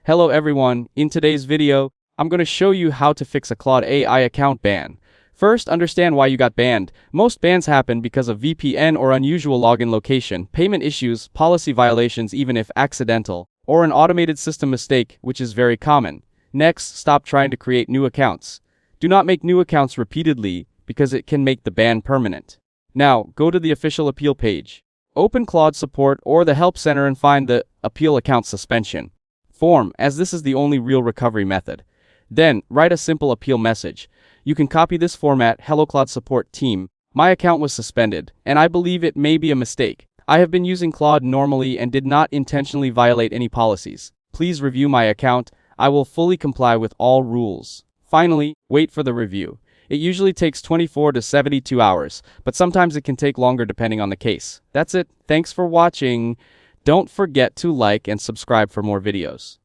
Hello everyone, in today's video, I'm going to show you how to fix a Claude AI account ban. First, understand why you got banned. Most bans happen because of VPN or unusual login location, payment issues, policy violations even if accidental, or an automated system mistake, which is very common. Next, stop trying to create new accounts. Do not make new accounts repeatedly because it can make the ban permanent. Now, go to the official appeal page. Open Claude support or the help center and find the appeal account suspension form, as this is the only real recovery method. Then, write a simple appeal message. You can copy this format: Hello Claude support team. My account was suspended, and I believe it may be a mistake. I have been using Claude normally and did not intentionally violate any policies. Please review my account. I will fully comply with all rules. Finally, wait for the review. It usually takes 24 to 72 hours, but sometimes it can take longer depending on the case. That's it. Thanks for watching. Don't forget to like and subscribe for more videos.